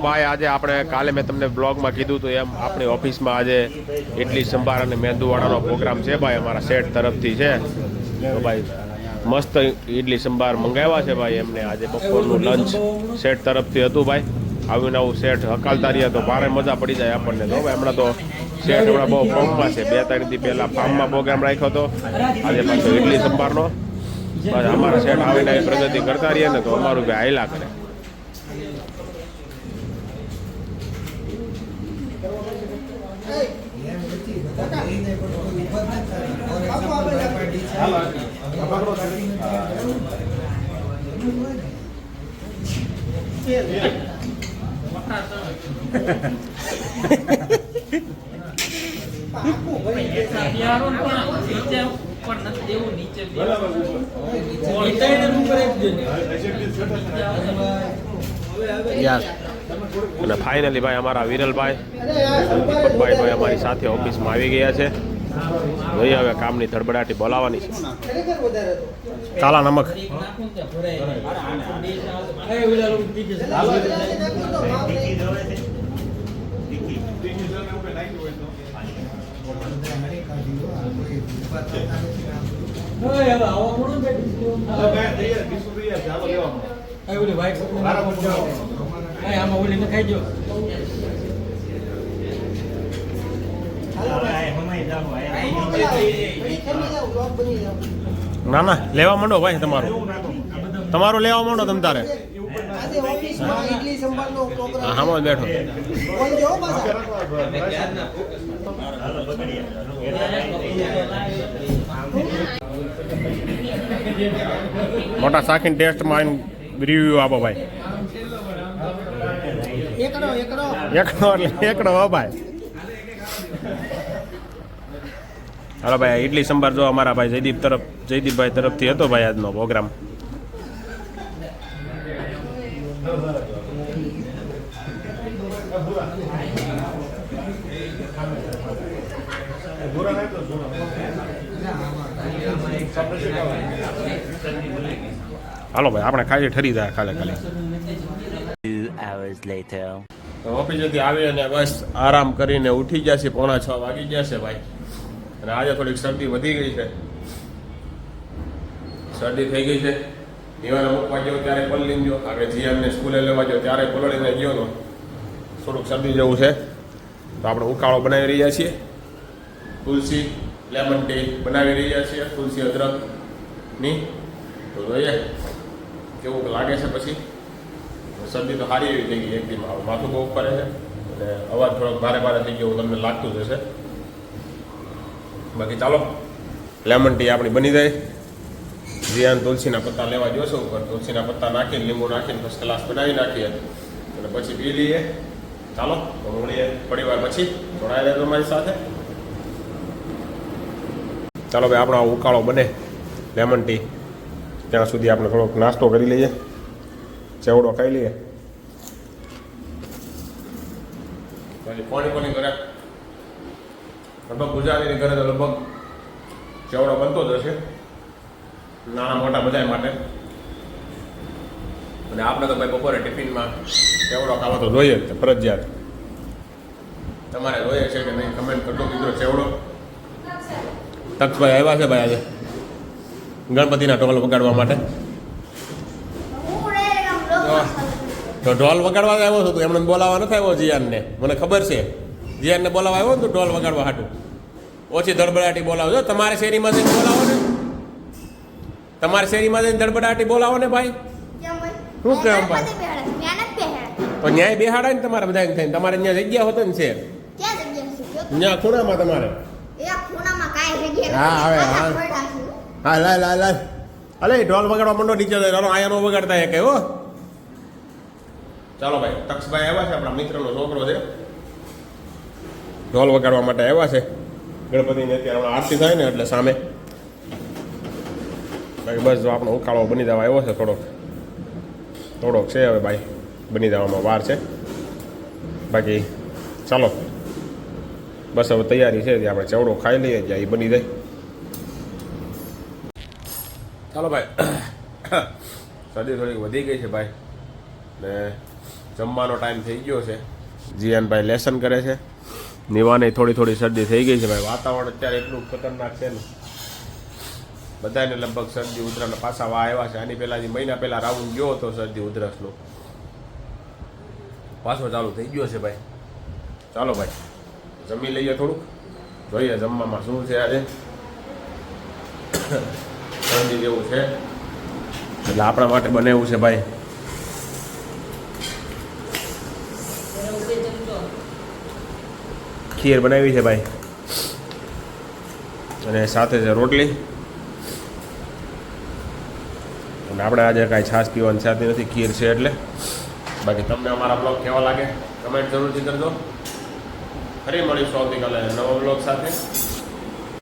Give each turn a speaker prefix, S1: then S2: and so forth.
S1: ભાઈ આજે આપણે કાલે મેં તમને બ્લોગમાં કીધું હતું એમ આપણી ઓફિસમાં આજે ઇડલી સંભાર અને મેંદુવાળાનો પ્રોગ્રામ છે ભાઈ, અમારા સેટ તરફથી છે. તો ભાઈ મસ્ત ઇડલી સંભાર મંગાવ્યા છે ભાઈ એમને. આજે બપોરનું લંચ સેટ તરફથી હતું ભાઈ. આવીને આવું સેટ હકાલતા રહ્યા તો ભારે મજા પડી જાય આપણને. તો ભાઈ હમણાં તો સેટ હમણાં બહુ ફોર્મમાં છે. 2-3 દી પહેલાં ફાર્મમાં પ્રોગ્રામ રાખ્યો હતો, આજે પાછો ઇડલી સંભારનો. બસ અમારા સેટ આવીને આવી પ્રગતિ કરતા રહીએ ને તો અમારું ભાઈ હાયલા કરે. અને ફાઇનલી ભાઈ અમારા વિરલભાઈ દીપકભાઈ ભાઈ અમારી સાથે ઓફિસમાં આવી ગયા છે. જોઈએ હવે કામની ધડબડાટી બોલાવવાની છે. કાલા નમક ના ના લેવા માંડો ભાઈ, તમારું લેવા માંડો તમ તારે. હા બેઠો મોટા શાખીન ટેસ્ટમાં રિવ્યુ આપો ભાઈ. એકડો હો ભાઈ. હાલો ભાઈ ઇડલી સંભાર જો અમારા ભાઈ જયદીપભાઈ તરફથી હતો ભાઈ આજનો પ્રોગ્રામ. હાલો ભાઈ આપણે ખાલી ઠરી જાય ખાલી. ઓફિસેથી આવી અને બસ આરામ કરીને ઉઠી ગયા છે. 5:45 વાગી ગયા છે ભાઈ. અને આજે થોડીક શરદી વધી ગઈ છે, શરદી થઈ ગઈ છે. દીવાને મૂકવા ગયો ત્યારે પલળી ગયો, આગળ જીયાને સ્કૂલે લેવા ગયો ત્યારે પલળીને ગયો તો થોડુંક શરદી જેવું છે. તો આપણે ઉકાળો બનાવી રહ્યા છીએ, તુલસી લેમન ટી બનાવી રહ્યા છીએ, તુલસી અદરકની. તો જોઈએ કેવું લાગે છે. પછી શરદી તો સારી એવી થઈ ગઈ એકદમ. માથું બહુ ફરે છે અને અવાજ થોડોક ભારે થઈ ગયો તમને લાગતું જ હશે. બાકી ચાલો લેમન ટી આપણી બની જાય. જીયાન તુલસીના પત્તા લેવા જોશો ઉપર, તુલસીના પત્તા નાખીને લીંબુ નાખીને ફર્સ્ટ ક્લાસ બનાવી નાખીએ અને પછી પી લઈએ. ચાલો તો મળીએ થોડી વાર પછી. જોડાઈ જાય તમારી સાથે. ચાલો ભાઈ આપણો ઉકાળો બને લેમન ટી ત્યાં સુધી આપણે થોડોક નાસ્તો કરી લઈએ, ચેવડો ખાઈ લઈએ. પછી કોની ઘરે લગભગ ગુજરાતીની ઘરે તો લગભગ ચેવડો બનતો જ હશે, નાના મોટા બધા માટે. અને આપણે તો ભાઈ બપોરે ટિફિનમાં ચેવડો ખાવા તો જોઈએ જ ફરજિયાત. તમારે જોઈએ છે કે નહીં કમેન્ટ કરતો કીધો. ચેવડો તક્ષભાઈ આવ્યા છે ભાઈ આજે ગણપતિના ઢોલ વગાડવા માટે. તો ઢોલ વગાડવા આવ્યો હતો, એમને બોલાવવા નથી આવ્યો જીયાનને. મને ખબર છે જીયાનને બોલાવવા આવ્યો ને ઢોલ વગાડવા હાટું. ઓછી ધડબડાટી બોલાવજો. તમારે શેરીમાં જઈને બોલાવો ને, તમારે શેરીમાં જઈને ધડબડાટી બોલાવો ને ભાઈ. શું કેમ ભાઈ? તો ન્યાય બેહાડાય ને તમારે બધા થઈને. તમારે ત્યાં જગ્યા હોતો ને છે ત્યાં ખૂણામાં તમારે. હા હવે હા લાય અલે ઢોલ વગાડવા માંડો નીચે. આયા નો વગાડતા એ કયો. ચાલો ભાઈ તક્ષભાઈ આવ્યા છે, આપણા મિત્રનો છોકરો છે, ઢોલ વગાડવા માટે આવ્યા છે. ગણપતિને અત્યારે આરતી થાય ને એટલે સામે. બાકી બસ જો આપણો ઉકાળો બની જવા આવ્યો છે. થોડોક છે હવે ભાઈ, બની જવામાં વાર છે. બાકી ચાલો બસ હવે તૈયારી છે. આપણે ચેવડો ખાઈ લઈએ જ્યાં એ બની જાય. ચાલો ભાઈ શરદી થોડીક વધી ગઈ છે ભાઈ, ને જમવાનો ટાઈમ થઈ ગયો છે. જીયાનભાઈ લેસન કરે છે. નિવાને થોડી થોડી શરદી થઈ ગઈ છે ભાઈ. વાતાવરણ અત્યારે એટલું ખતરનાક છે ને, બધાને લગભગ શરદી ઉધરસના પાછા વા આવ્યા છે. આની પહેલાં મહિના પહેલાં રાઉન્ડ ગયો હતો શરદી ઉધરસનો, પાછો ચાલુ થઈ ગયો છે ભાઈ. ચાલો ભાઈ જમી લઈએ, થોડુંક જોઈએ જમવામાં શું છે આજે. શરદી જેવું છે એટલે આપણા માટે બનાવ્યું છે ભાઈ ખીર બનાવી છે ભાઈ, અને સાથે છે રોટલી. અને આપણે આજે કાંઈ છાશ પીવાની સાથે નથી, ખીર છે એટલે. બાકી તમને અમારા બ્લોગ કેવા લાગે કમેન્ટ જરૂરથી કરજો. ફરી મળીશું આવતીકાલે નવા બ્લોગ સાથે.